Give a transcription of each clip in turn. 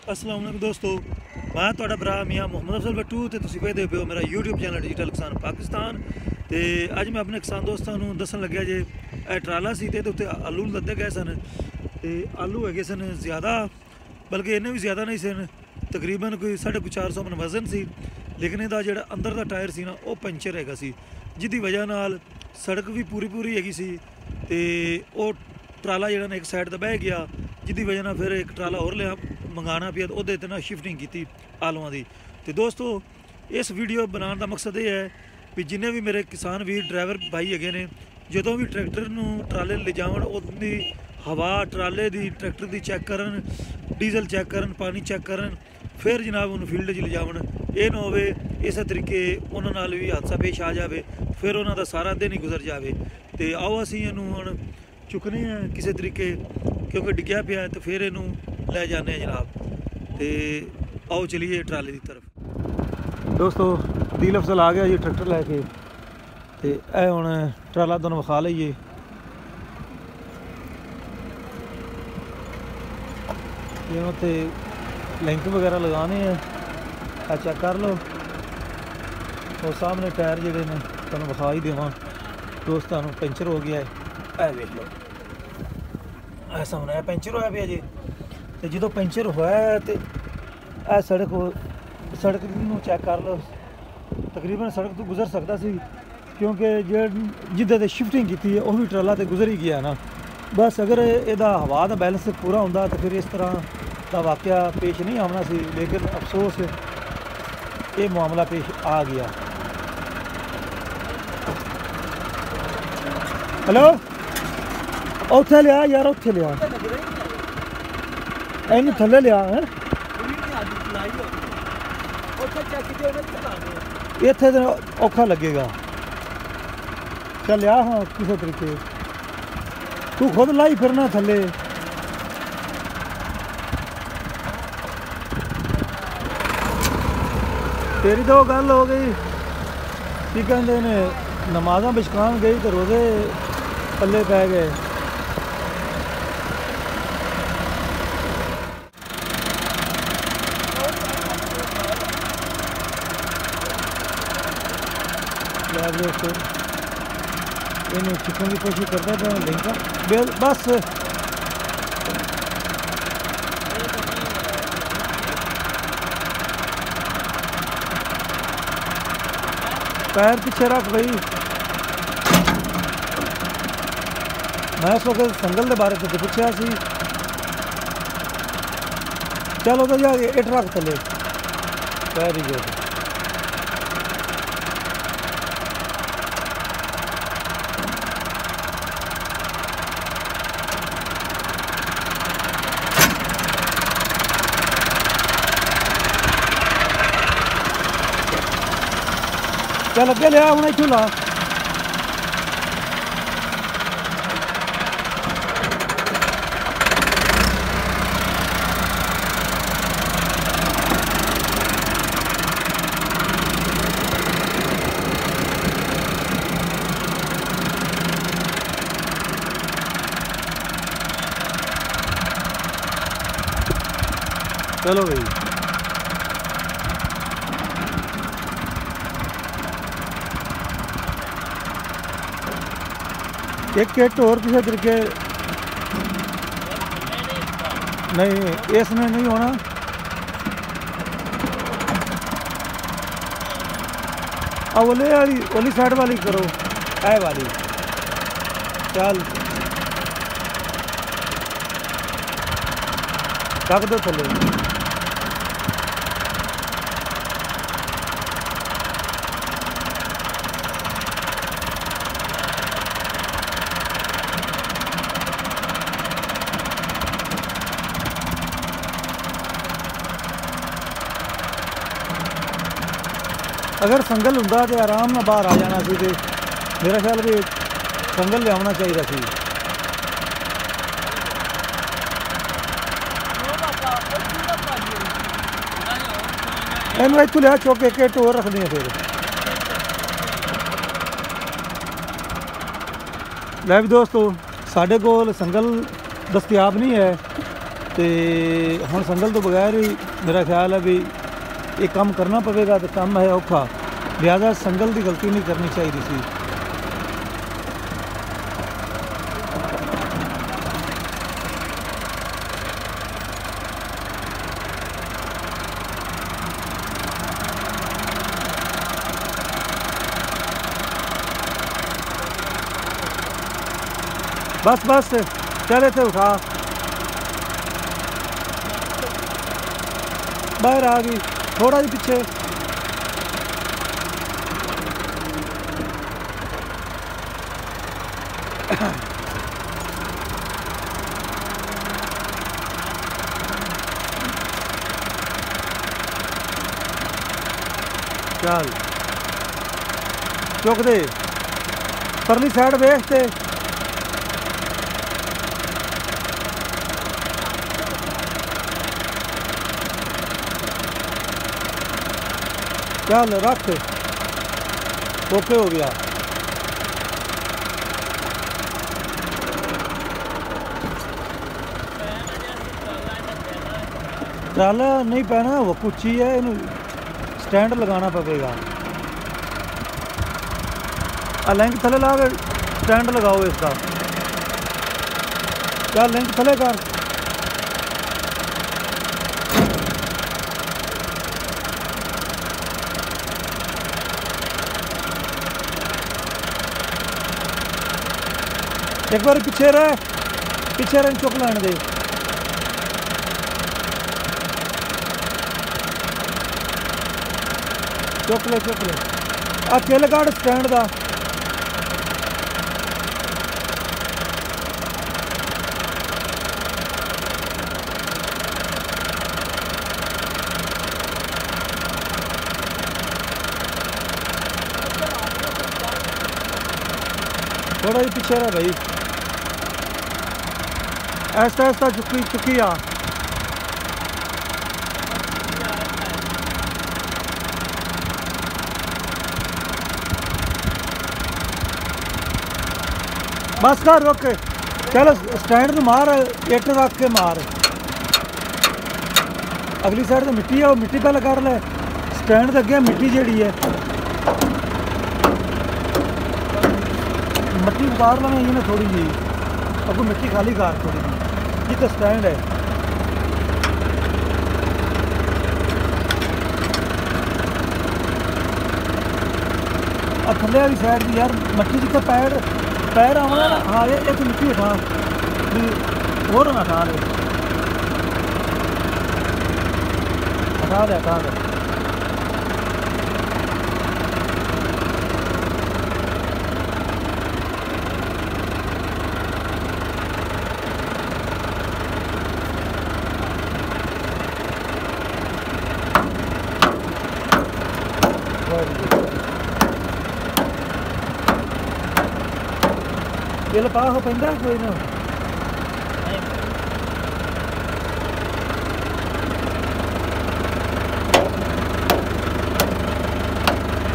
अस्सलाम वालेकुम दोस्तों, मैं तुहाडा भरा मियाँ मुहम्मद अफजल भट्टू ते तुसीं वेखदे पियो मेरा यूट्यूब चैनल डिजिटल किसान पाकिस्तान। ते अज मैं अपने किसान दोस्तों नूं दस्सन लग्या जे ट्राला सी ते उत्ते आलू लदे गए सन। ते आलू है सन ज़्यादा, बल्कि इन्ने भी ज़्यादा नहीं सन, तकरीबन कोई 450 मन वजन सी। लेकिन इहदा जिहड़ा अंदर दा टायर सी ना वो पंचर हैगा सी, जिहदी वजह नाल सड़क भी पूरी हैगी सी ते वो ट्राला जिहड़ा ना एक साइड ते बह गया, जिहदी वजह नाल फिर एक ट्राला होर लिया मंगाना पिया तो उहदे ते ना शिफ्टिंग की आलूआं दी। तो दोस्तों इस वीडियो बनाने का मकसद ये है भी जिन्ने भी मेरे किसान वीर ड्राइवर भाई हैगे ने, जदों भी ट्रैक्टर नूं ट्राले ले जावन उहदी हवा ट्राले दी ट्रैक्टर दी चैक करन, डीजल चैक करन, पानी चैक करन, फिर जनाब उन्होंने फील्ड च ले जावन। ये ना होवे इस तरीके उन्हां नाल भी हादसा पेश आ जाए, फिर उन्हां दा सारा दिन ही गुजर जाए। तो आओ असीं इहनूं हुण चुकने हैं किसी तरीके, क्योंकि डिग्या पिया तो फिर इनू लै जाने जनाब। तो आओ चलिए ट्राले की तरफ। दोस्तों दिल अफसल आ गया जी ट्रैक्टर लैके, तो यह हुण ट्राला तुहानूं विखा लईए। तो लिंक वगैरह लगाने हैं, चेक कर लो। और सामने टायर जिहड़े ने तुहानूं विखा ही देवां दोस्तों, पंचर हो गया है, वेख लो ऐसा होना है, पंचर होया पिया जी। तो जो पंचर होया तो यह सड़क नूं चैक कर लो, तकरीबन सड़क तो गुजर सकता सी, क्योंकि जिद्दे ते शिफ्टिंग की है वह भी ट्राला तो गुजर ही गया ना। बस अगर इहदा हवा का बैलेंस पूरा होंदा तो फिर इस तरह का वाकया पेश नहीं आना सी, लेकिन अफसोस ये मामला पेश आ गया। हेलो उत्थे लिया यार, उत्थे लिया इन थले लिया है, इत्थे तो औखा लगेगा। चल लिया हाँ किसी तरीके, तू खुद लाई फिरना थले। तेरी तो गल हो गई की कहते ने नमाजा बिछकान गई तो रोजे पल्ले पै गए। दोस्तों इन्हें चुकने की कोशिश करता था लिंक बस। पैर पीछे रख भाई। मैं इस वक्त संगल के बारे में पूछा सी, चलो तो जा इट रख थले पैर ही गए। चल अगे लिया हूँ इतों ला। चलो भाई एक किट और किसी तरीके नहीं, इसमें नहीं होना। वाली साइड वाली करो, ऐ वाली चल रख दो थले। अगर संगल हुंदा तो आराम नाल बाहर आ जाना सी, मेरा ख्याल भी संगल लिया चाहिए सी। इन इतों लिया चुक के किट होर रखनी है। फिर लै भी दोस्तों साढ़े कोल संगल दस्तयाब नहीं है, तो हुण संगल तो बगैर ही मेरा ख्याल है भी ये काम करना पवेगा, तो काम है औखा, लिहाजा संगल की गलती नहीं करनी चाहिए सी। बस बस चले थे उठा, बाहर आ गई, थोड़ा ही पीछे। चल चुक दे, परली साइड वेखते। चल रख, ओके हो गया। ट्राला नहीं पैना, वो कुची है, इन स्टैंड लगाना पवेगा। लिंक थले ला के स्टैंड लगाओ इसका। क्या लिंक थले कर, एक बार पीछे रह, चुक लैन दे। चुक ले आ किल काट स्टैंड का। थोड़ा ही पीछे रह भाई, ऐसा ऐसा चुकी आ। बस कर, रोक, चल स्टैंड में मार, इट रख के मार। अगली साइड तो मिट्टी है, वो मिट्टी पहले कर ले। स्टैंड के अगे मिट्टी जी है, मिट्टी उतार लेना ही ना थोड़ी जी, अगो मिट्टी खाली कर थोड़ी जी। ये तो स्टैंड है। थले वाली साइड की यार मिट्टी जितने पैर आना ना, हाँ ये तो मिट्टी हटा और ना हटा दे, हटा दे। ये पा हो पैंदा कोई ना,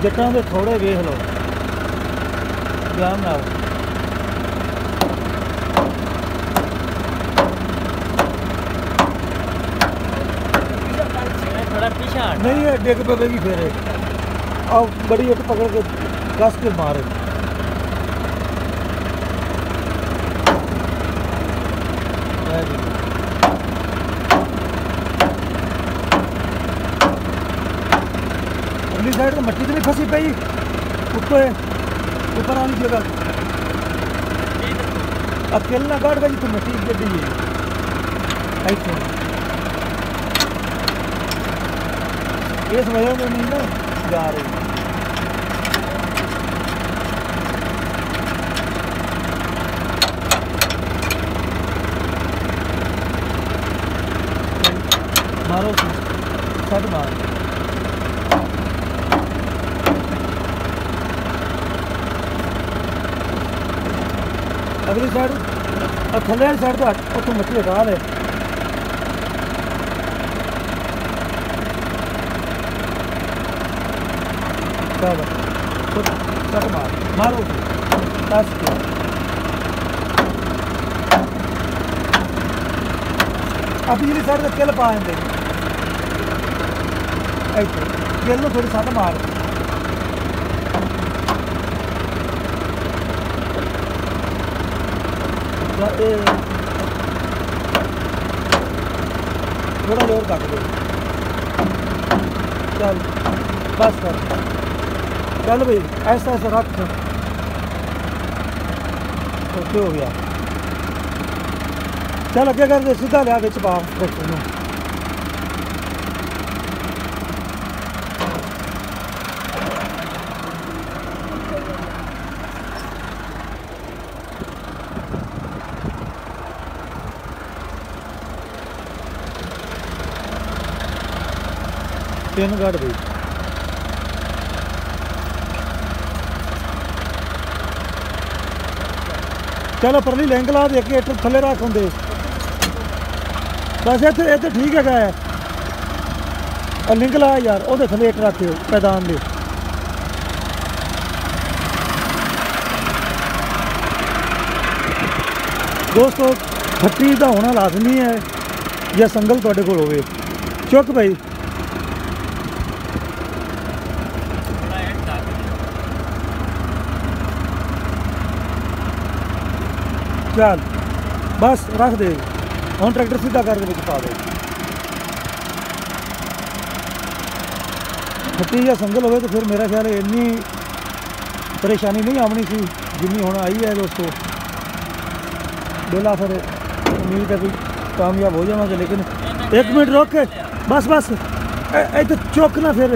जट्टां दे थोड़े वेख लो ध्यान नाल। नहीं है डिग पवेगी फिर, आओ बड़ी इट पकड़ के कस के मारे। अगली साइड तो मिट्टी तो नहीं फंसी पई, ऊपर वाली जगह अकेले ना काट गई तो मिट्टी गड्डी है इस वजह से नहीं ना जा रही। मारो सेट मार, अगली साइड और थले वाली साइड तो मिट्टी हटा ले। सेट मारो टच किया। ਆ ਪਿਛਲੀ ਸਾਈਡ ਤੇ ਕਿੱਲ ਪਾ ਦਿੰਦੇ ਇੱਥੇ ਕਿੱਲ ਨੂੰ ਥੋੜੀ ਸੱਟ ਮਾਰ थोड़ा जोर काट दो चल बस कर चल भाई ऐसा ऐसा रख ओके हो गया चल अगे कर दे सीधा लिया बिच पा ट्रैक्टर नूं तीन गढ़ गई चलो परली लिंक ला दे के थले रख होंगे बस इतने ठीक है लिंक ला यार वो थले इट रख पैदान दे दोस्तों फट्टी का होना लाजमी है या संगल तुहाडे कोल होवे चुक भाई चल बस रख दे हम ट्रैक्टर सीधा करके पा दे फट्टी या संगल हो तो फिर मेरा ख्याल है इन्नी परेशानी नहीं आनी सी जिन्नी हुण आई है दोस्तों बेला फिर उम्मीद है कि कामयाब हो जावांगे लेकिन एक मिनट रोक के बस बस इधर चुक ना फिर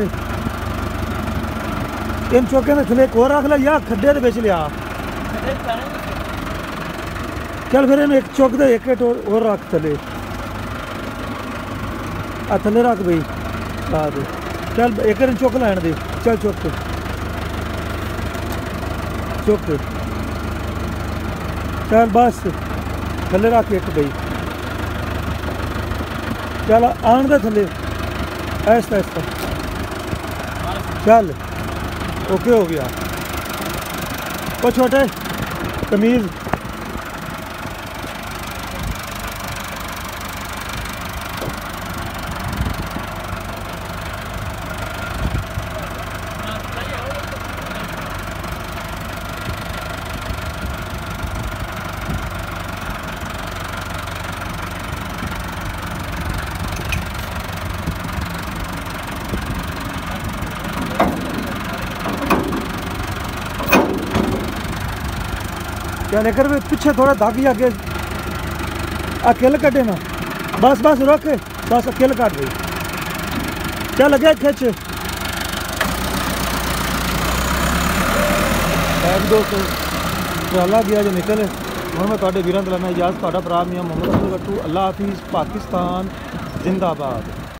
इन चौके ने थले एक और रख लिया या खड्डे दे विच लिया चल फिर इन एक चौक दे एक और रख थले आ थले रख भाई ला दे चल एक चुक लैन दे चल चुक चुक चल बस थले रख एक भाई चल आन दे थले ऐसा ऐसा चल ओके हो गया वो छोटे तमीज़ क्या लेकर भी पीछे थोड़ा दागी आगे अकेले कटे ना बस बस रोक बस अकेले काट गई क्या लगे खिंच दोस्त ट्राला गया जो निकले हूँ मैं थोड़े वीरों तो लेना इजाजत भरा मियाँ मोहम्मद अफजल गट्टू अल्लाह हाफिज़ पाकिस्तान जिंदाबाद।